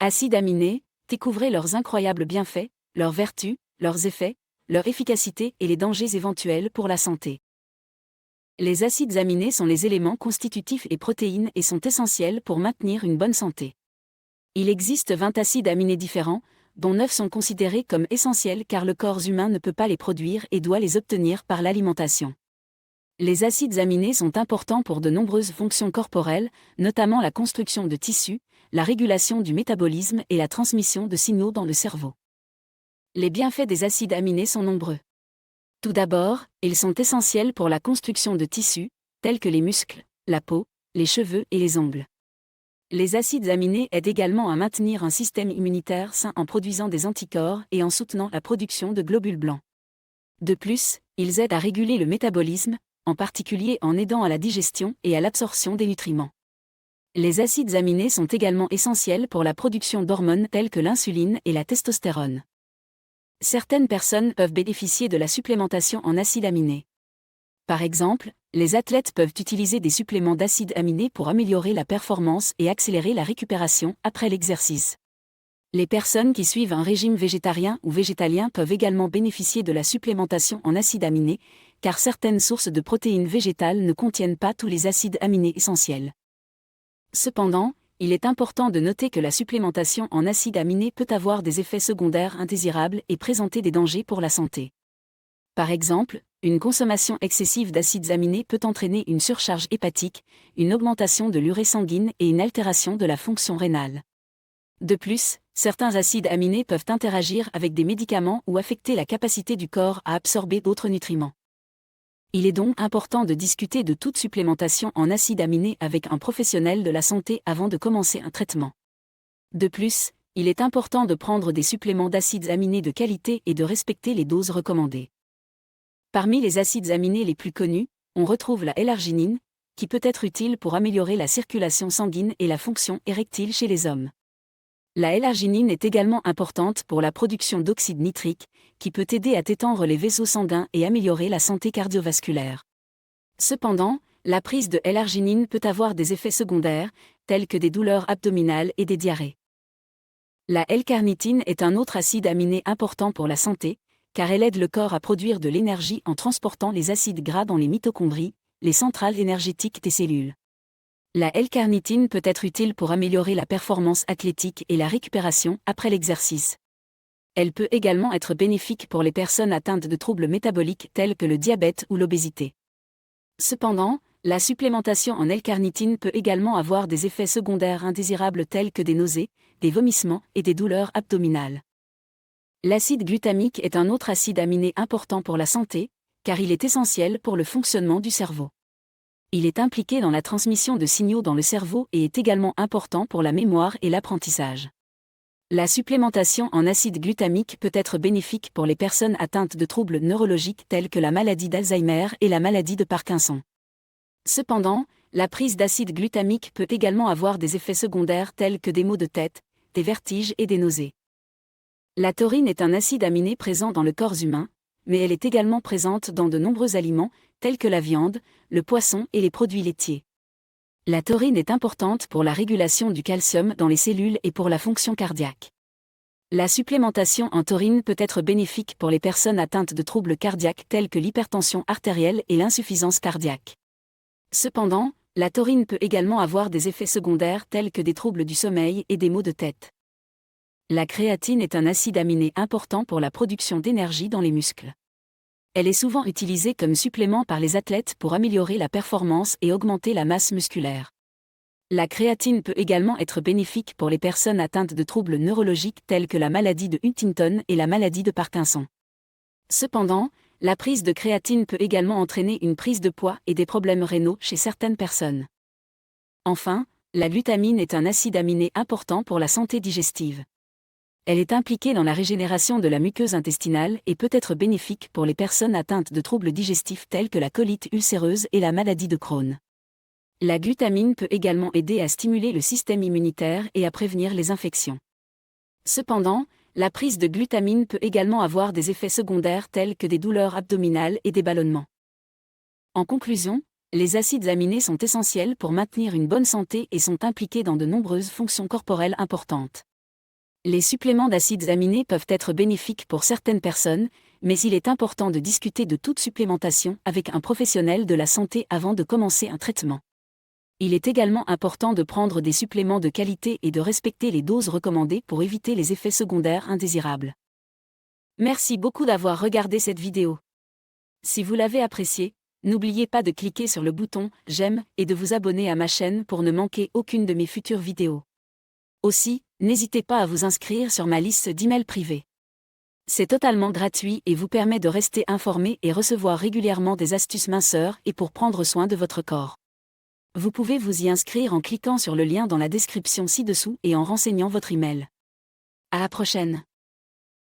Acides aminés, découvrez leurs incroyables bienfaits, leurs vertus, leurs effets, leur efficacité et les dangers éventuels pour la santé. Les acides aminés sont les éléments constitutifs et protéines et sont essentiels pour maintenir une bonne santé. Il existe 20 acides aminés différents, dont 9 sont considérés comme essentiels car le corps humain ne peut pas les produire et doit les obtenir par l'alimentation. Les acides aminés sont importants pour de nombreuses fonctions corporelles, notamment la construction de tissus, la régulation du métabolisme et la transmission de signaux dans le cerveau. Les bienfaits des acides aminés sont nombreux. Tout d'abord, ils sont essentiels pour la construction de tissus, tels que les muscles, la peau, les cheveux et les ongles. Les acides aminés aident également à maintenir un système immunitaire sain en produisant des anticorps et en soutenant la production de globules blancs. De plus, ils aident à réguler le métabolisme, en particulier en aidant à la digestion et à l'absorption des nutriments. Les acides aminés sont également essentiels pour la production d'hormones telles que l'insuline et la testostérone. Certaines personnes peuvent bénéficier de la supplémentation en acides aminés. Par exemple, les athlètes peuvent utiliser des suppléments d'acides aminés pour améliorer la performance et accélérer la récupération après l'exercice. Les personnes qui suivent un régime végétarien ou végétalien peuvent également bénéficier de la supplémentation en acides aminés, car certaines sources de protéines végétales ne contiennent pas tous les acides aminés essentiels. Cependant, il est important de noter que la supplémentation en acides aminés peut avoir des effets secondaires indésirables et présenter des dangers pour la santé. Par exemple, une consommation excessive d'acides aminés peut entraîner une surcharge hépatique, une augmentation de l'urée sanguine et une altération de la fonction rénale. De plus, certains acides aminés peuvent interagir avec des médicaments ou affecter la capacité du corps à absorber d'autres nutriments. Il est donc important de discuter de toute supplémentation en acides aminés avec un professionnel de la santé avant de commencer un traitement. De plus, il est important de prendre des suppléments d'acides aminés de qualité et de respecter les doses recommandées. Parmi les acides aminés les plus connus, on retrouve la L-arginine, qui peut être utile pour améliorer la circulation sanguine et la fonction érectile chez les hommes. La L-arginine est également importante pour la production d'oxyde nitrique, qui peut aider à détendre les vaisseaux sanguins et améliorer la santé cardiovasculaire. Cependant, la prise de L-arginine peut avoir des effets secondaires, tels que des douleurs abdominales et des diarrhées. La L-carnitine est un autre acide aminé important pour la santé, car elle aide le corps à produire de l'énergie en transportant les acides gras dans les mitochondries, les centrales énergétiques des cellules. La L-carnitine peut être utile pour améliorer la performance athlétique et la récupération après l'exercice. Elle peut également être bénéfique pour les personnes atteintes de troubles métaboliques tels que le diabète ou l'obésité. Cependant, la supplémentation en L-carnitine peut également avoir des effets secondaires indésirables tels que des nausées, des vomissements et des douleurs abdominales. L'acide glutamique est un autre acide aminé important pour la santé, car il est essentiel pour le fonctionnement du cerveau. Il est impliqué dans la transmission de signaux dans le cerveau et est également important pour la mémoire et l'apprentissage. La supplémentation en acide glutamique peut être bénéfique pour les personnes atteintes de troubles neurologiques tels que la maladie d'Alzheimer et la maladie de Parkinson. Cependant, la prise d'acide glutamique peut également avoir des effets secondaires tels que des maux de tête, des vertiges et des nausées. La taurine est un acide aminé présent dans le corps humain, mais elle est également présente dans de nombreux aliments, tels que la viande, le poisson et les produits laitiers. La taurine est importante pour la régulation du calcium dans les cellules et pour la fonction cardiaque. La supplémentation en taurine peut être bénéfique pour les personnes atteintes de troubles cardiaques tels que l'hypertension artérielle et l'insuffisance cardiaque. Cependant, la taurine peut également avoir des effets secondaires tels que des troubles du sommeil et des maux de tête. La créatine est un acide aminé important pour la production d'énergie dans les muscles. Elle est souvent utilisée comme supplément par les athlètes pour améliorer la performance et augmenter la masse musculaire. La créatine peut également être bénéfique pour les personnes atteintes de troubles neurologiques tels que la maladie de Huntington et la maladie de Parkinson. Cependant, la prise de créatine peut également entraîner une prise de poids et des problèmes rénaux chez certaines personnes. Enfin, la glutamine est un acide aminé important pour la santé digestive. Elle est impliquée dans la régénération de la muqueuse intestinale et peut être bénéfique pour les personnes atteintes de troubles digestifs tels que la colite ulcéreuse et la maladie de Crohn. La glutamine peut également aider à stimuler le système immunitaire et à prévenir les infections. Cependant, la prise de glutamine peut également avoir des effets secondaires tels que des douleurs abdominales et des ballonnements. En conclusion, les acides aminés sont essentiels pour maintenir une bonne santé et sont impliqués dans de nombreuses fonctions corporelles importantes. Les suppléments d'acides aminés peuvent être bénéfiques pour certaines personnes, mais il est important de discuter de toute supplémentation avec un professionnel de la santé avant de commencer un traitement. Il est également important de prendre des suppléments de qualité et de respecter les doses recommandées pour éviter les effets secondaires indésirables. Merci beaucoup d'avoir regardé cette vidéo. Si vous l'avez appréciée, n'oubliez pas de cliquer sur le bouton « J'aime » et de vous abonner à ma chaîne pour ne manquer aucune de mes futures vidéos. Aussi, n'hésitez pas à vous inscrire sur ma liste d'emails privés. C'est totalement gratuit et vous permet de rester informé et recevoir régulièrement des astuces minceurs et pour prendre soin de votre corps. Vous pouvez vous y inscrire en cliquant sur le lien dans la description ci-dessous et en renseignant votre email. À la prochaine.